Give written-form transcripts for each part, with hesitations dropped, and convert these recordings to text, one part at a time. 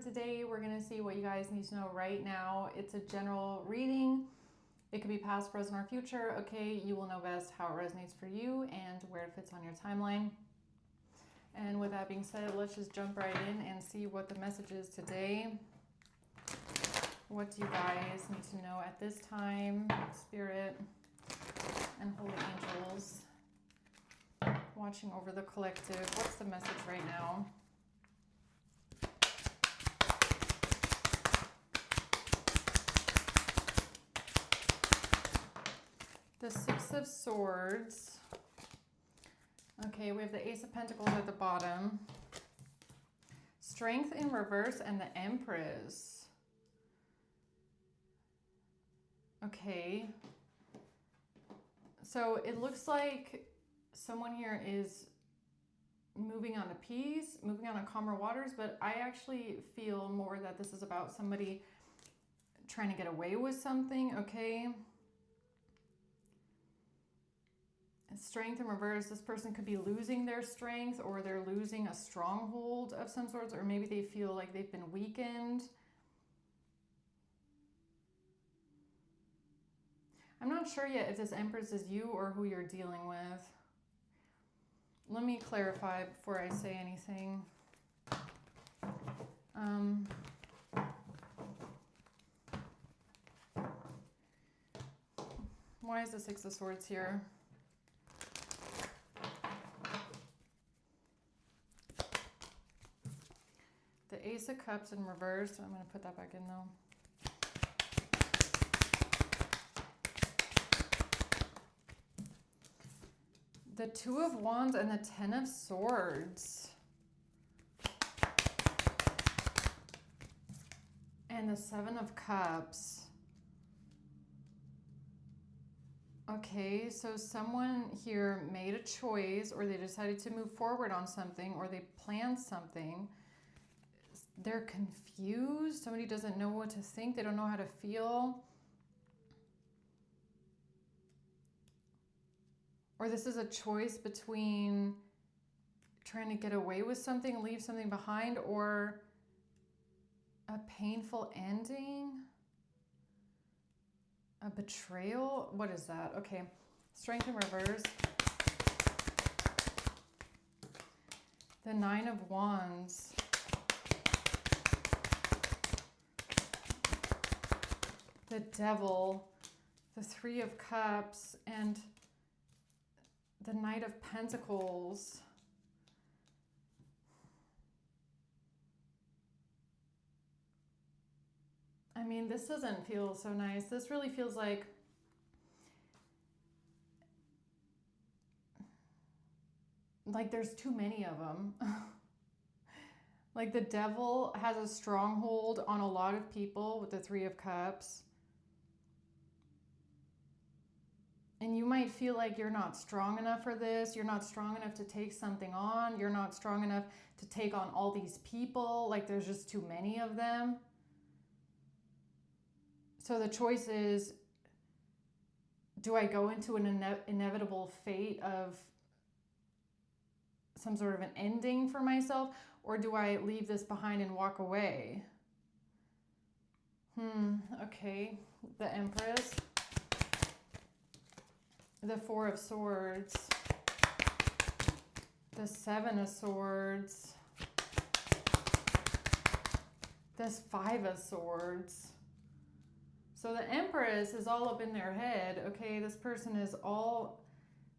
today. We're going to see what you guys need to know right now. It's a general reading. It could be past, present, or future. Okay, you will know best how it resonates for you and where it fits on your timeline. And with that being said, let's just jump right in and see what the message is today. What do you guys need to know at this time? Spirit and holy angels watching over the collective. What's the message right now? The Six of Swords. Okay, we have the Ace of Pentacles at the bottom. Strength in reverse and the Empress. Okay. So it looks like someone here is moving on to peace, moving on to calmer waters, but I actually feel more that this is about somebody trying to get away with something, okay? Strength in reverse, this person could be losing their strength, or they're losing a stronghold of some sorts, or maybe they feel like they've been weakened. I'm not sure yet if this Empress is you or who you're dealing with. Let me clarify before I say anything. Why is the Six of Swords here? The Ace of Cups in reverse. I'm going to put that back in though. The Two of Wands and the Ten of Swords. And the Seven of Cups. Okay, so someone here made a choice, or they decided to move forward on something, or they planned something. They're confused. Somebody doesn't know what to think. They don't know how to feel. Or this is a choice between trying to get away with something, leave something behind, or a painful ending, a betrayal. What is that? Okay, Strength in reverse. The Nine of Wands. The Devil, the Three of Cups, and the Knight of Pentacles. I mean, this doesn't feel so nice. This really feels like there's too many of them. Like the Devil has a stronghold on a lot of people with the Three of Cups. And you might feel like you're not strong enough for this. You're not strong enough to take something on. You're not strong enough to take on all these people. Like there's just too many of them. So the choice is, do I go into an inevitable fate of some sort of an ending for myself, or do I leave this behind and walk away? Okay. The Empress. The Four of Swords. The Seven of Swords. This Five of Swords. So the Empress is all up in their head. Okay, this person is all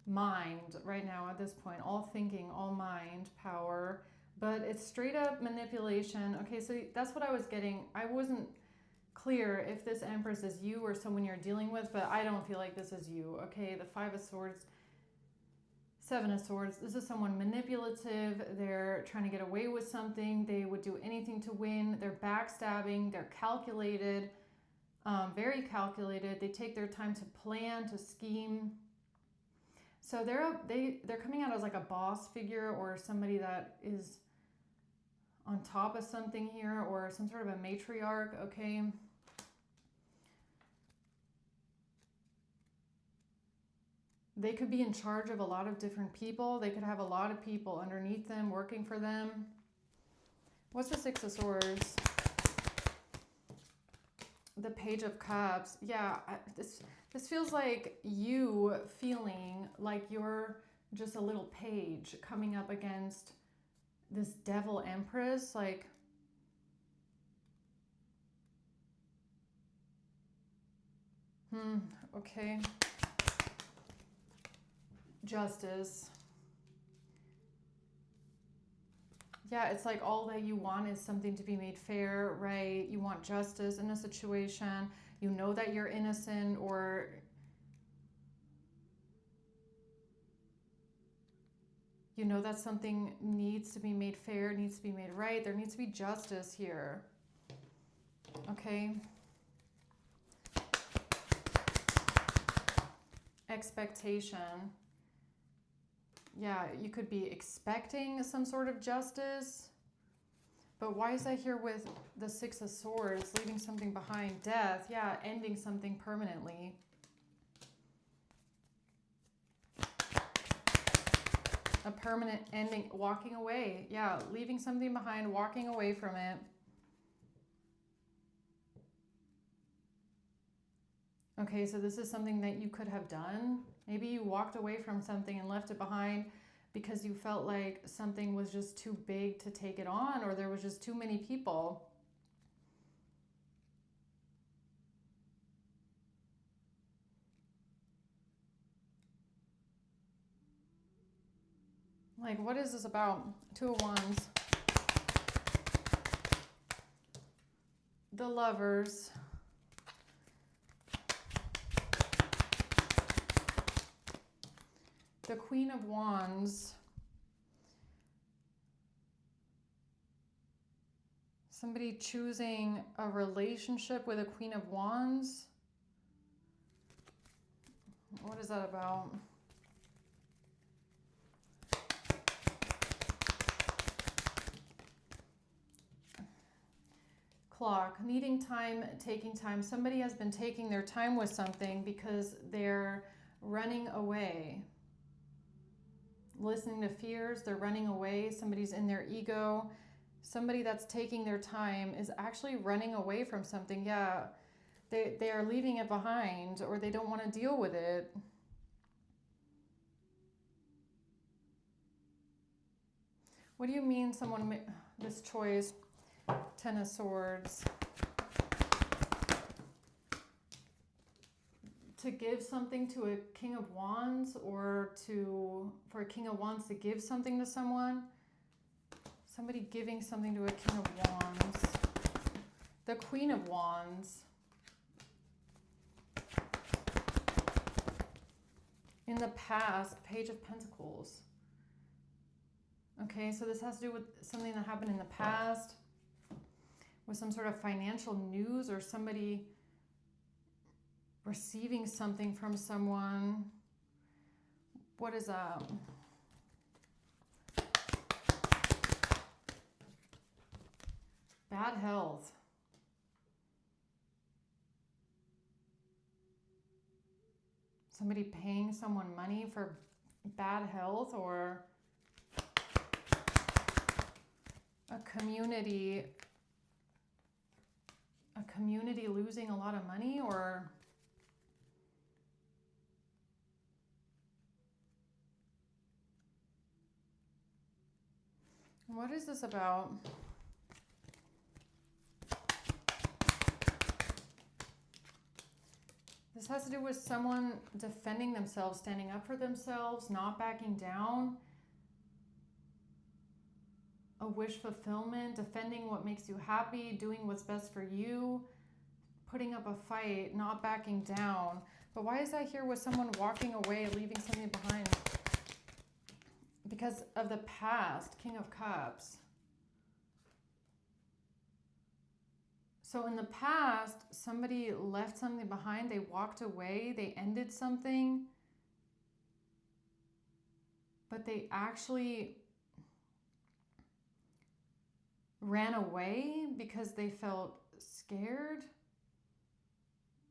mind right now at this point. All thinking, all mind power. But it's straight up manipulation. Okay, so that's what I was getting. I wasn't clear if this Empress is you or someone you're dealing with, but I don't feel like this is you. Okay, the Five of Swords, Seven of Swords. This is someone manipulative. They're trying to get away with something. They would do anything to win. They're backstabbing. They're calculated, very calculated. They take their time to plan, to scheme. So they're coming out as like a boss figure, or somebody that is on top of something here, or some sort of a matriarch, okay? They could be in charge of a lot of different people. They could have a lot of people underneath them working for them. What's the Six of Swords? the Page of Cups. Yeah, this feels like you feeling like you're just a little page coming up against this devil empress. Like, okay. Justice. Yeah, it's like all that you want is something to be made fair, right? You want justice in a situation. You know that you're innocent, or you know that something needs to be made fair, needs to be made right. There needs to be justice here. Okay. Expectation. Yeah, you could be expecting some sort of justice. But why is that here with the Six of Swords, leaving something behind? Death. Yeah, ending something permanently. A permanent ending, walking away. Yeah, leaving something behind, walking away from it. Okay, so this is something that you could have done. Maybe you walked away from something and left it behind because you felt like something was just too big to take it on, or there was just too many people. Like, what is this about? Two of Wands. The Lovers. The Queen of Wands. Somebody choosing a relationship with a Queen of Wands. What is that about? Clock. Needing time, taking time. Somebody has been taking their time with something because they're running away. Listening to fears, they're running away. Somebody's in their ego. Somebody that's taking their time is actually running away from something. Yeah, they are leaving it behind, or they don't want to deal with it. What do you mean someone made this choice? Ten of Swords. To give something to a King of Wands, or for a King of Wands to give something to someone. Somebody giving something to a King of Wands. The Queen of Wands. In the past, Page of Pentacles. Okay, so this has to do with something that happened in the past, with some sort of financial news, or somebody receiving something from someone. What is that? Bad health. Somebody paying someone money for bad health, or a community losing a lot of money, or what is this about? This has to do with someone defending themselves, standing up for themselves, not backing down. A wish fulfillment, defending what makes you happy, doing what's best for you, putting up a fight, not backing down. But why is that here with someone walking away, leaving something behind? Because of the past, King of Cups. So in the past, somebody left something behind, they walked away, they ended something, but they actually ran away because they felt scared,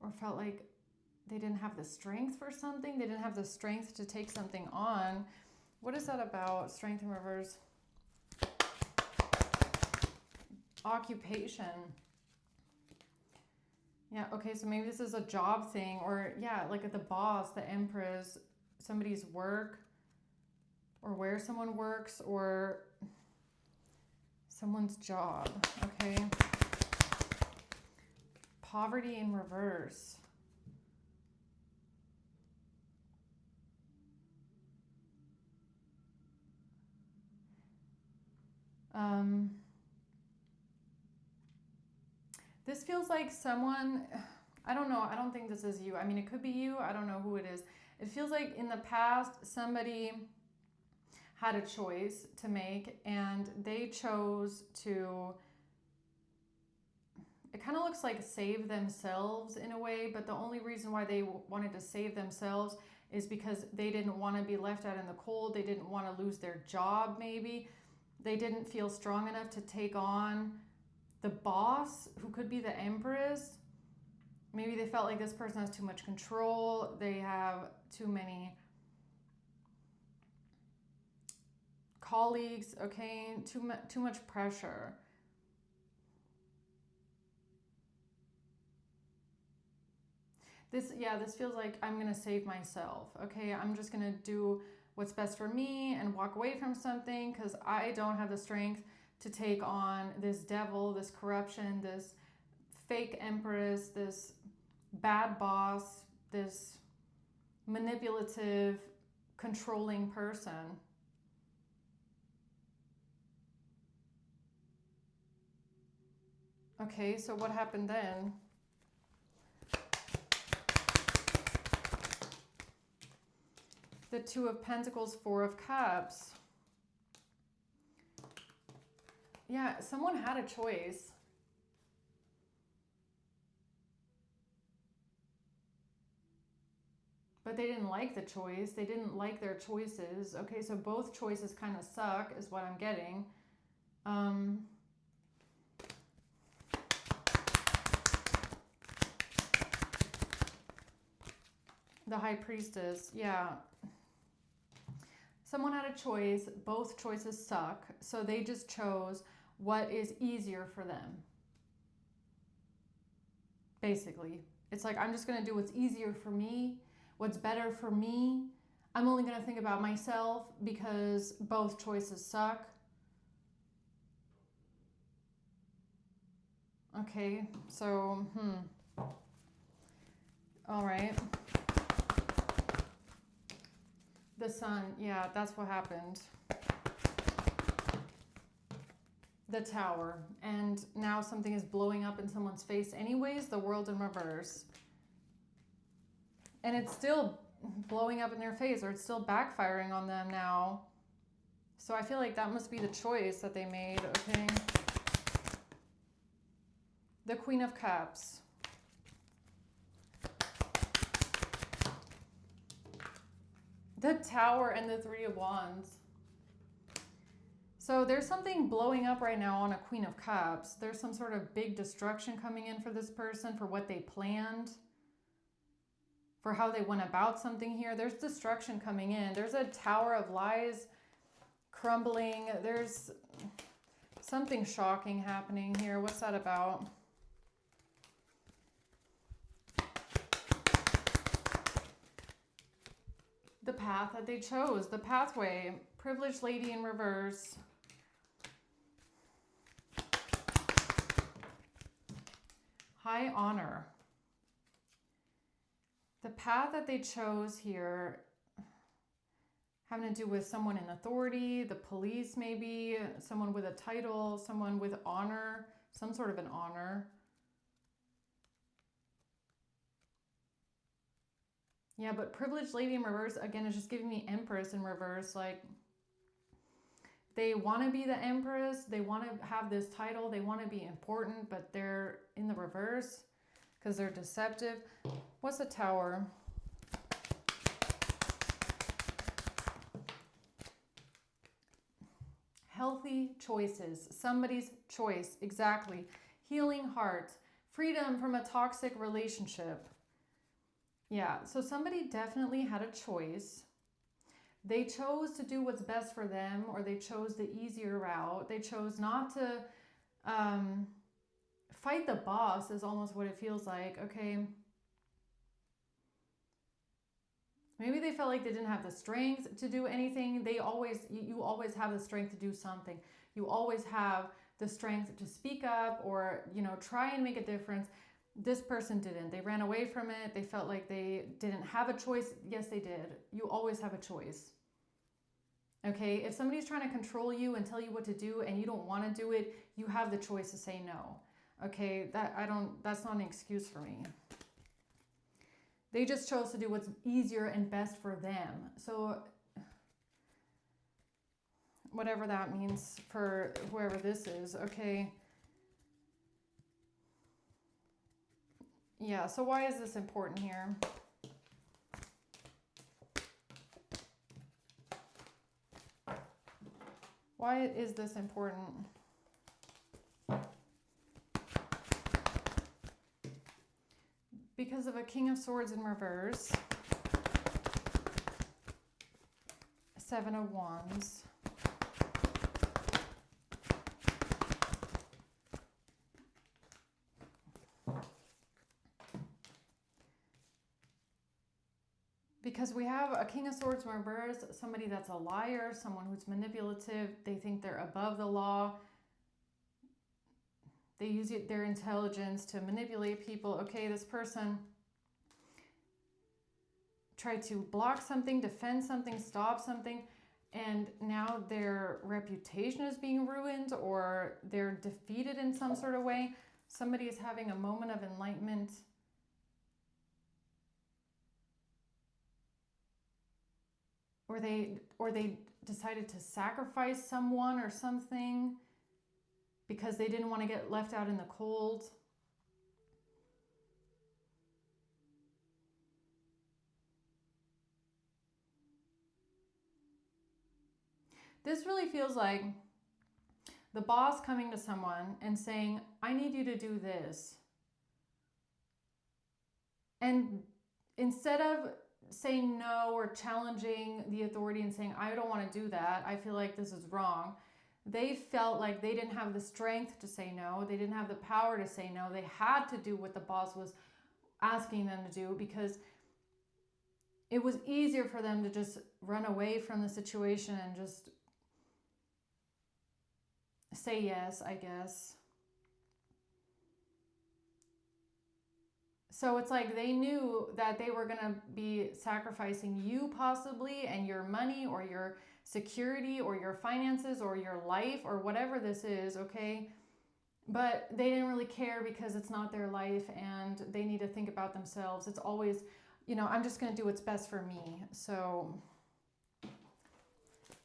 or felt like they didn't have the strength for something. They didn't have the strength to take something on. What is that about? Strength in reverse. Occupation. Yeah, okay, so maybe this is a job thing, or yeah, like at the boss, the empress, somebody's work, or where someone works, or someone's job, okay? Poverty in reverse. This feels like someone, I don't know, I don't think this is you. I mean, it could be you, I don't know who it is. It feels like in the past, somebody had a choice to make and they chose to, it kind of looks like save themselves in a way, but the only reason why they wanted to save themselves is because they didn't want to be left out in the cold. They didn't want to lose their job, maybe. They didn't feel strong enough to take on the boss, who could be the empress. Maybe they felt like this person has too much control. They have too many colleagues, okay? Too much pressure. This feels like I'm going to save myself, okay? I'm just going to do what's best for me and walk away from something because I don't have the strength to take on this devil, this corruption, this fake empress, this bad boss, this manipulative, controlling person. Okay, so what happened then? The Two of Pentacles, Four of Cups. Yeah, someone had a choice. But they didn't like the choice. They didn't like their choices. Okay, so both choices kind of suck is what I'm getting. The High Priestess, yeah. Someone had a choice. Both choices suck. So they just chose what is easier for them. Basically. It's like, I'm just going to do what's easier for me, what's better for me. I'm only going to think about myself because both choices suck. Okay, so, all right. The Sun, yeah, that's what happened. The Tower, and now something is blowing up in someone's face anyways, the World in reverse. And it's still blowing up in their face, or it's still backfiring on them now. So I feel like that must be the choice that they made, okay? The Queen of Cups. The Tower and the Three of Wands. So there's something blowing up right now on a Queen of Cups. There's some sort of big destruction coming in for this person, for what they planned, for how they went about something here. There's destruction coming in. There's a Tower of Lies crumbling. There's something shocking happening here. What's that about? The path that they chose, the pathway. Privileged Lady in reverse. High honor. The path that they chose here having to do with someone in authority, the police maybe, someone with a title, someone with honor, some sort of an honor. Yeah, but privileged lady in reverse, again, is just giving me Empress in reverse. Like, they want to be the Empress, they want to have this title, they want to be important, but they're in the reverse because they're deceptive. What's a Tower? Healthy choices, somebody's choice, exactly. Healing hearts, freedom from a toxic relationship. Yeah, so somebody definitely had a choice. They chose to do what's best for them, or they chose the easier route. They chose not to fight the boss is almost what it feels like. Okay. Maybe they felt like they didn't have the strength to do anything. You always have the strength to do something. You always have the strength to speak up or, try and make a difference. This person didn't. They ran away from it. They felt like they didn't have a choice. Yes, they did. You always have a choice. Okay, if somebody's trying to control you and tell you what to do and you don't want to do it, you have the choice to say no. Okay, that's not an excuse for me. They just chose to do what's easier and best for them. So whatever that means for whoever this is, okay? Yeah, so why is this important here? Why is this important? Because of a King of Swords in reverse, 7 of Wands, because we have a King of Swords in reverse, somebody that's a liar, someone who's manipulative, they think they're above the law. They use their intelligence to manipulate people. Okay, this person tried to block something, defend something, stop something, and now their reputation is being ruined or they're defeated in some sort of way. Somebody is having a moment of enlightenment. Or they decided to sacrifice someone or something because they didn't want to get left out in the cold. This really feels like the boss coming to someone and saying, I need you to do this. And instead of saying no or challenging the authority and saying, I don't want to do that, I feel like this is wrong, they felt like they didn't have the strength to say no. They didn't have the power to say no. They had to do what the boss was asking them to do because it was easier for them to just run away from the situation and just say yes, I guess. So it's like they knew that they were going to be sacrificing you possibly and your money or your security or your finances or your life or whatever this is, okay? But they didn't really care because it's not their life and they need to think about themselves. It's always, I'm just going to do what's best for me. So,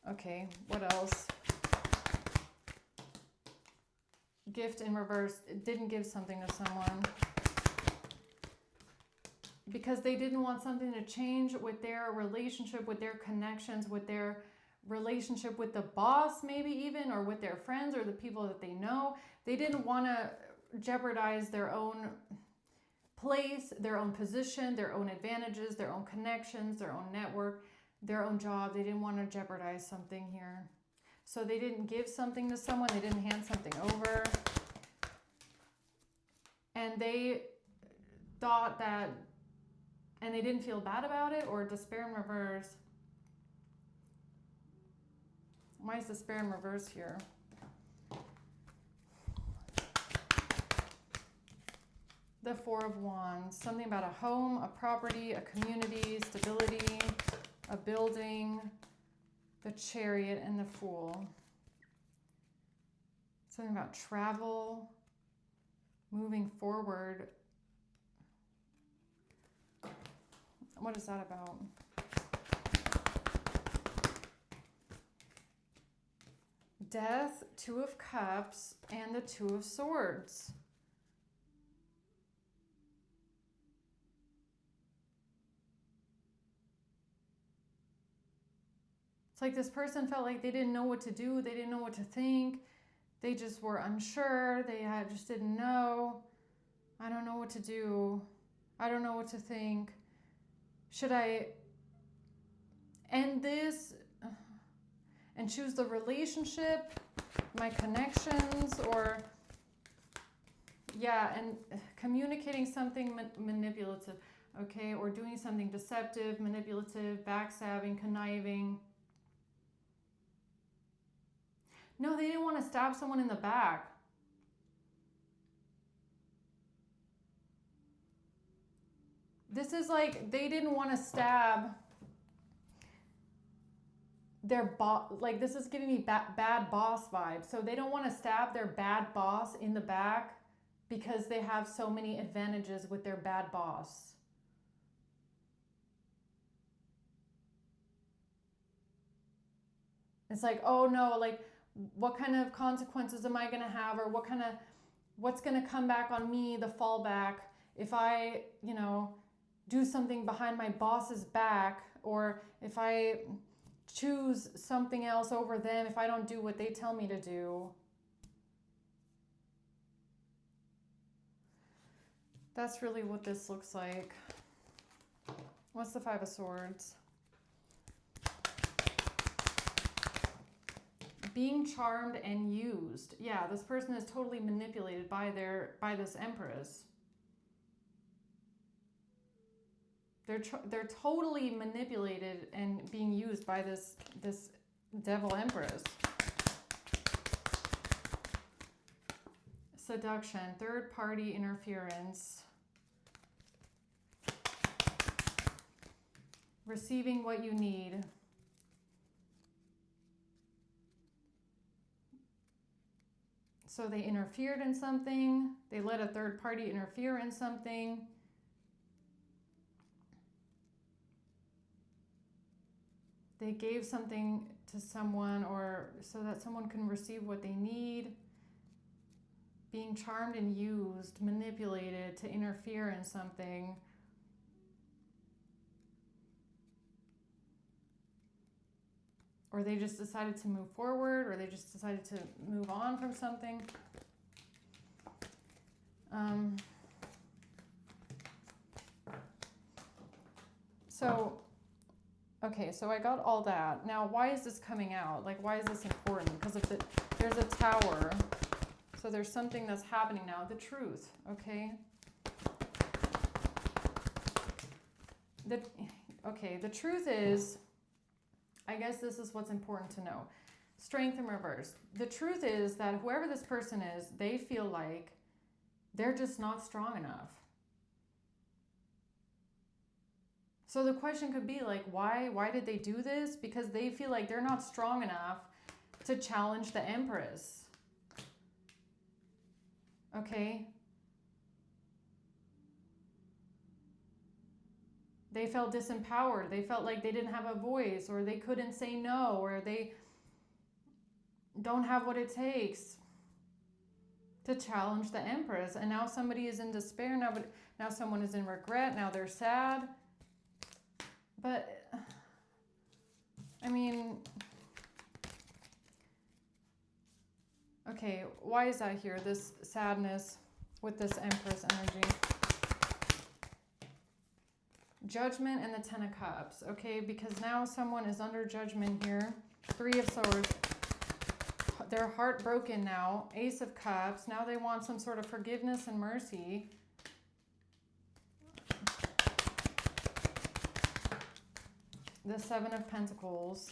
okay, what else? Gift in reverse. It didn't give something to someone because they didn't want something to change with their relationship, with their connections, with their relationship with the boss, maybe even, or with their friends or the people that they know. They didn't want to jeopardize their own place, their own position, their own advantages, their own connections, their own network, their own job. They didn't want to jeopardize something here. So they didn't give something to someone. They didn't hand something over. And they thought that, and they didn't feel bad about it, or despair in reverse. Why is despair in reverse here? The 4 of Wands. Something about a home, a property, a community, stability, a building, the Chariot, and the Fool. Something about travel, moving forward. What is that about? Death, 2 of Cups, and the 2 of Swords. It's like this person felt like they didn't know what to do. They didn't know what to think. They just were unsure. They just didn't know. I don't know what to do. I don't know what to think. Should I end this and choose the relationship, my connections, or Yeah, and communicating something manipulative, okay, or doing something deceptive, manipulative, backstabbing, conniving. No, they didn't want to stab someone in the back. This is like they didn't want to stab their boss. Like, this is giving me bad boss vibes. So they don't want to stab their bad boss in the back because they have so many advantages with their bad boss. It's like, oh no, like, what kind of consequences am I going to have, or what's going to come back on me, the fallback, if I, do something behind my boss's back, or if I choose something else over them, if I don't do what they tell me to do. That's really what this looks like. What's the Five of Swords? Being charmed and used. Yeah, this person is totally manipulated by this Empress. They're totally manipulated and being used by this Devil Empress. Seduction, third party interference. Receiving what you need. So they interfered in something. They let a third party interfere in something. They gave something to someone, or so that someone can receive what they need. Being charmed and used, manipulated to interfere in something. Or they just decided to move forward, or they just decided to move on from something. Okay, so I got all that. Now, why is this coming out? Like, why is this important? Because there's a Tower. So there's something that's happening now. The truth, okay? The truth is, I guess this is what's important to know. Strength in reverse. The truth is that whoever this person is, they feel like they're just not strong enough. So the question could be like, why did they do this? Because they feel like they're not strong enough to challenge the Empress. Okay? They felt disempowered. They felt like they didn't have a voice, or they couldn't say no, or they don't have what it takes to challenge the Empress. And now somebody is in despair. Now someone is in regret. Now they're sad. But, I mean, okay, why is that here? This sadness with this Empress energy. Judgment and the Ten of Cups, okay? Because now someone is under judgment here. Three of Swords. They're heartbroken now. Ace of Cups. Now they want some sort of forgiveness and mercy. The Seven of Pentacles.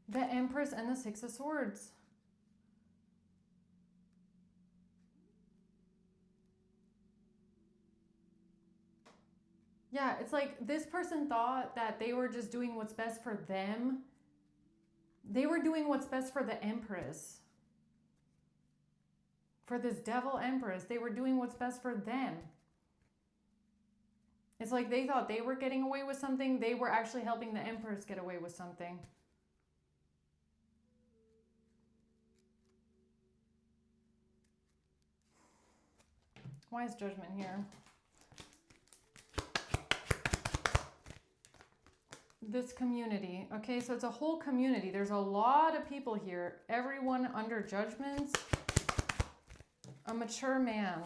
The Empress and the Six of Swords. Yeah, it's like this person thought that they were just doing what's best for them. They were doing what's best for the Empress. For this Devil Empress, they were doing what's best for them. It's like they thought they were getting away with something. They were actually helping the Empress get away with something. Why is Judgment here? This community. Okay, so it's a whole community. There's a lot of people here. Everyone under judgments. A mature man.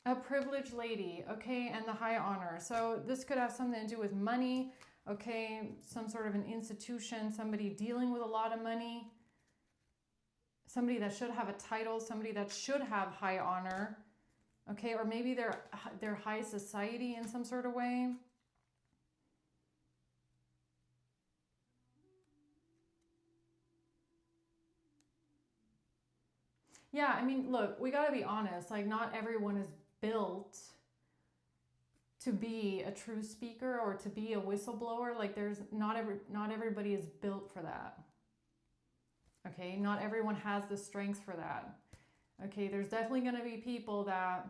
A privileged lady, okay, and the high honor. So this could have something to do with money, okay? Some sort of an institution, somebody dealing with a lot of money, somebody that should have a title, somebody that should have high honor, okay? Or maybe they're high society in some sort of way. Yeah, I mean, look, we got to be honest. Like, not everyone is built to be a true speaker or to be a whistleblower. Like, there's not everybody is built for that. Okay, not everyone has the strength for that. Okay, there's definitely going to be people that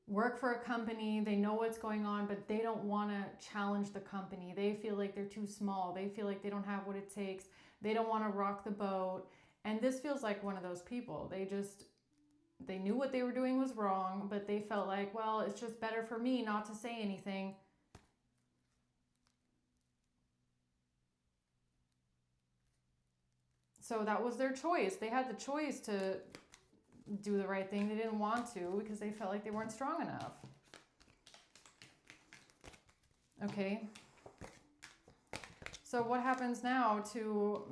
work for a company, they know what's going on, but they don't want to challenge the company. They feel like they're too small. They feel like they don't have what it takes. They don't want to rock the boat. And this feels like one of those people. They knew what they were doing was wrong, but they felt like, well, it's just better for me not to say anything. So that was their choice. They had the choice to do the right thing. They didn't want to because they felt like they weren't strong enough. Okay. So what happens now to,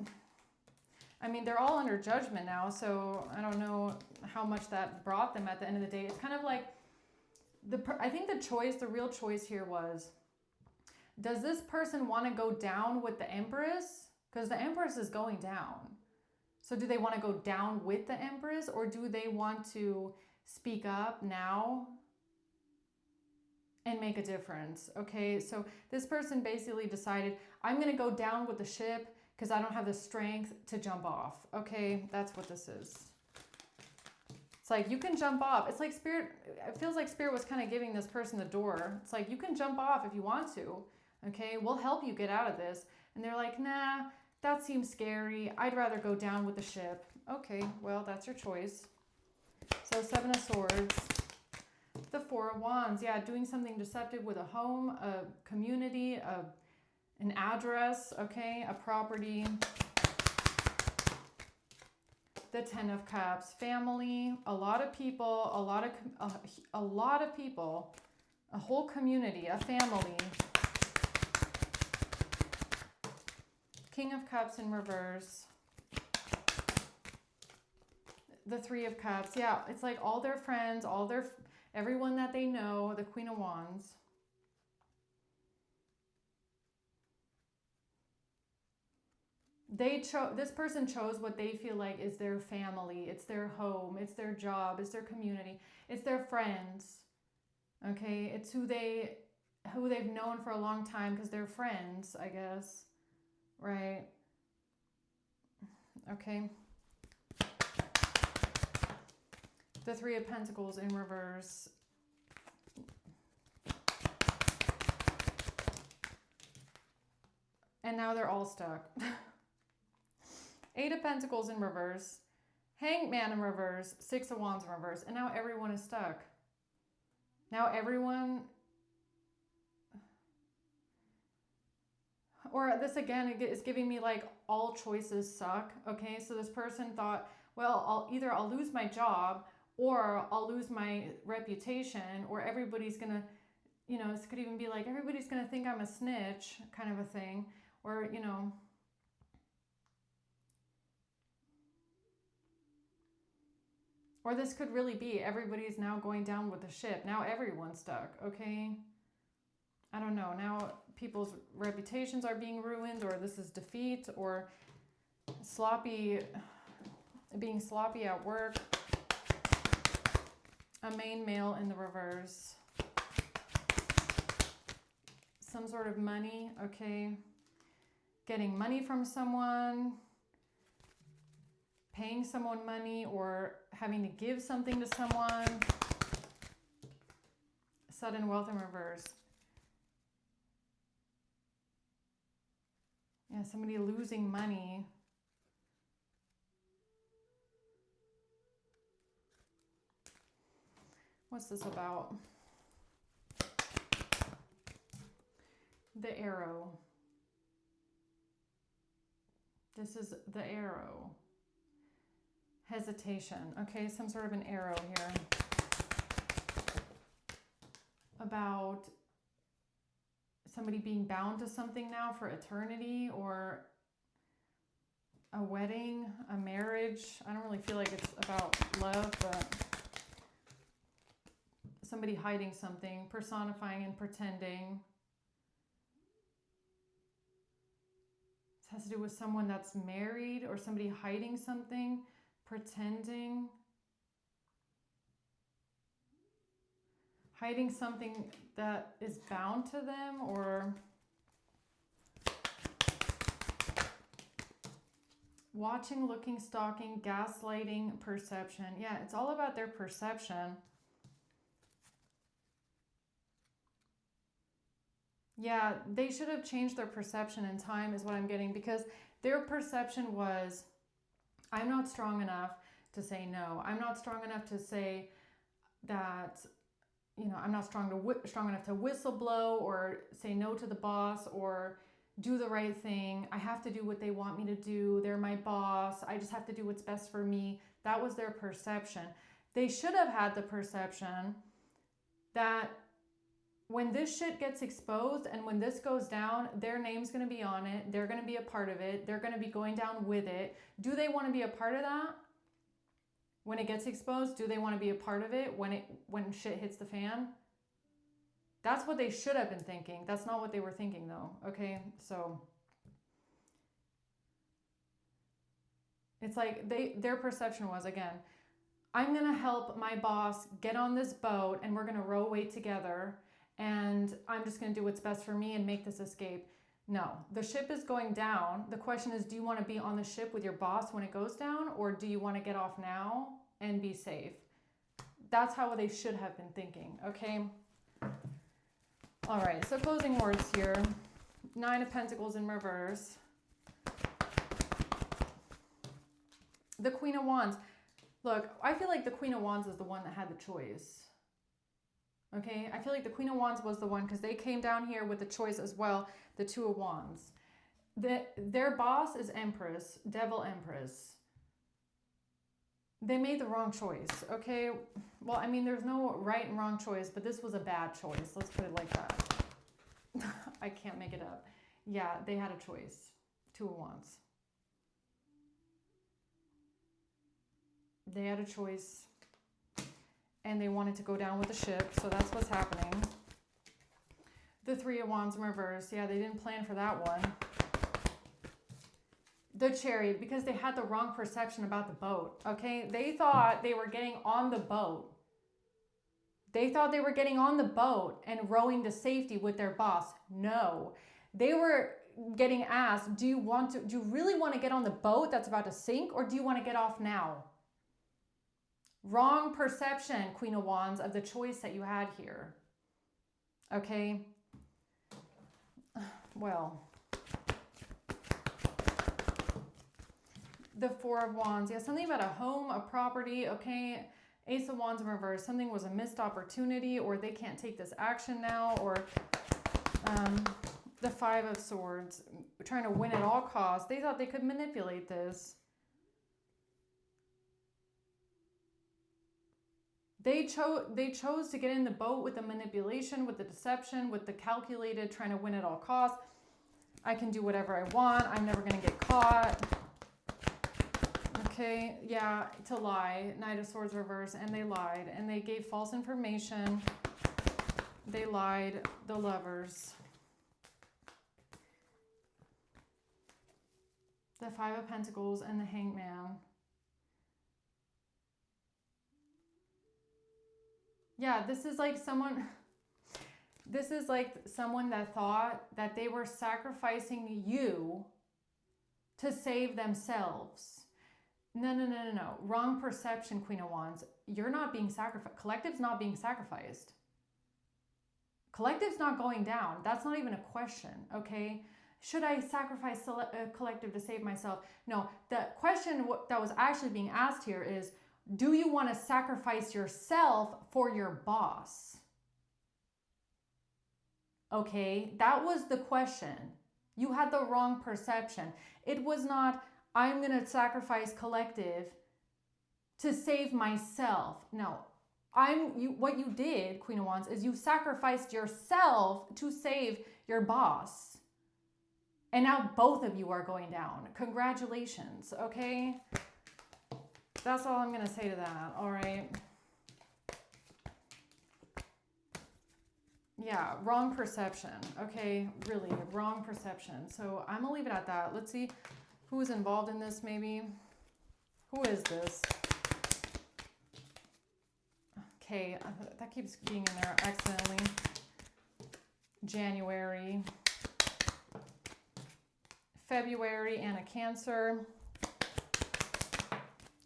I mean, they're all under judgment now, so I don't know how much that brought them at the end of the day. It's kind of like, I think the real choice here was, does this person want to go down with the Empress? Because the Empress is going down. So do they want to go down with the Empress, or do they want to speak up now and make a difference? Okay, so this person basically decided, I'm going to go down with the ship because I don't have the strength to jump off. Okay, that's what this is. It's like, you can jump off. It's like Spirit, it feels like Spirit was kind of giving this person the door. It's like, you can jump off if you want to. Okay, we'll help you get out of this. And they're like, nah, that seems scary. I'd rather go down with the ship. Okay, well, that's your choice. So 7 of Swords. The 4 of Wands. Yeah, doing something deceptive with a home, a community, an address, okay, a property. The 10 of Cups. Family, a lot of people, a lot of people, a whole community, a family. King of Cups in reverse. The 3 of Cups. Yeah, it's like all their friends, everyone that they know, the Queen of Wands. This person chose what they feel like is their family, it's their home, it's their job, it's their community, it's their friends. Okay, it's who they've known for a long time because they're friends, I guess. Right? Okay. The 3 of Pentacles in reverse. And now they're all stuck. 8 of Pentacles in reverse. Hanged Man in reverse. 6 of Wands in reverse. And now everyone is stuck. Now everyone... Or this again is giving me like all choices suck. Okay, so this person thought, well, I'll lose my job, or I'll lose my reputation, or everybody's gonna, this could even be like, everybody's gonna think I'm a snitch kind of a thing, or, or this could really be everybody's now going down with the ship. Now everyone's stuck, okay? I don't know. Now people's reputations are being ruined, or this is defeat, or being sloppy at work. A main male in the reverse. Some sort of money, okay? Getting money from someone, paying someone money, or having to give something to someone. Sudden wealth in reverse. Yeah, somebody losing money. What's this about? The arrow. This is the arrow. Hesitation. Okay, some sort of an arrow here. somebody being bound to something now for eternity, or a wedding, a marriage. I don't really feel like it's about love, but somebody hiding something, personifying and pretending. This has to do with someone that's married or somebody hiding something, pretending. Hiding something that is bound to them, or watching, looking, stalking, gaslighting, perception. Yeah, it's all about their perception. Yeah, they should have changed their perception in time is what I'm getting, because their perception was, I'm not strong enough to say no. I'm not strong enough to say that, I'm not strong enough to whistle blow or say no to the boss or do the right thing. I have to do what they want me to do. They're my boss. I just have to do what's best for me. That was their perception. They should have had the perception that when this shit gets exposed and when this goes down, their name's going to be on it. They're going to be a part of it. They're going to be going down with it. Do they want to be a part of that? When it gets exposed, do they want to be a part of it when shit hits the fan? That's what they should have been thinking. That's not what they were thinking, though. Okay, so it's like their perception was, again, I'm going to help my boss get on this boat and we're going to row away together and I'm just going to do what's best for me and make this escape. No, the ship is going down. The question is, do you want to be on the ship with your boss when it goes down, or do you want to get off now and be safe? That's how they should have been thinking, okay? All right, so closing words here. 9 of Pentacles in reverse. The Queen of Wands. Look, I feel like the Queen of Wands is the one that had the choice. Okay, I feel like the Queen of Wands was the one, because they came down here with the choice as well, the Two of Wands. Their boss is Empress, Devil Empress. They made the wrong choice, okay? Well, I mean, there's no right and wrong choice, but this was a bad choice. Let's put it like that. I can't make it up. Yeah, they had a choice. Two of Wands. They had a choice. And they wanted to go down with the ship, so that's what's happening. The Three of Wands in reverse. Yeah, they didn't plan for that one. The Chariot, because they had the wrong perception about the boat, okay? They thought they were getting on the boat. They thought they were getting on the boat and rowing to safety with their boss. No. They were getting asked, do you really want to get on the boat that's about to sink, or do you want to get off now? Wrong perception, Queen of Wands, of the choice that you had here. Okay? Well, the Four of Wands. Yeah, something about a home, a property, okay? Ace of Wands in reverse. Something was a missed opportunity, or they can't take this action now, or the Five of Swords, trying to win at all costs. They thought they could manipulate this. They chose to get in the boat with the manipulation, with the deception, with the calculated, trying to win at all costs. I can do whatever I want. I'm never going to get caught. Okay, yeah, to lie. Knight of Swords reverse, and they lied. And they gave false information. They lied. The Lovers. The Five of Pentacles and the Hangman. Yeah, this is like someone that thought that they were sacrificing you to save themselves. No. Wrong perception, Queen of Wands. You're not being sacrificed. Collective's not being sacrificed. Collective's not going down. That's not even a question, okay? Should I sacrifice a collective to save myself? No, the question that was actually being asked here is, do you want to sacrifice yourself for your boss? Okay, that was the question. You had the wrong perception. It was not, I'm going to sacrifice collective to save myself. No, what you did, Queen of Wands, is you sacrificed yourself to save your boss. And now both of you are going down. Congratulations, okay? That's all I'm going to say to that, all right? Yeah, wrong perception. Okay, really, wrong perception. So I'm going to leave it at that. Let's see who's involved in this maybe. Who is this? Okay, that keeps being in there accidentally. January, February, and a Cancer,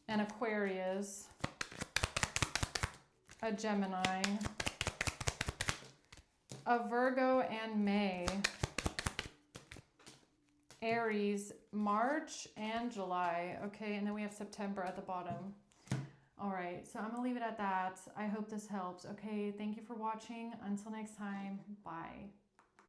an Aquarius, a Gemini, a Virgo, and May, Aries, March, and July. Okay, and then we have September at the bottom. All right, so I'm gonna leave it at that. I hope this helps. Okay, thank you for watching. Until next time, bye.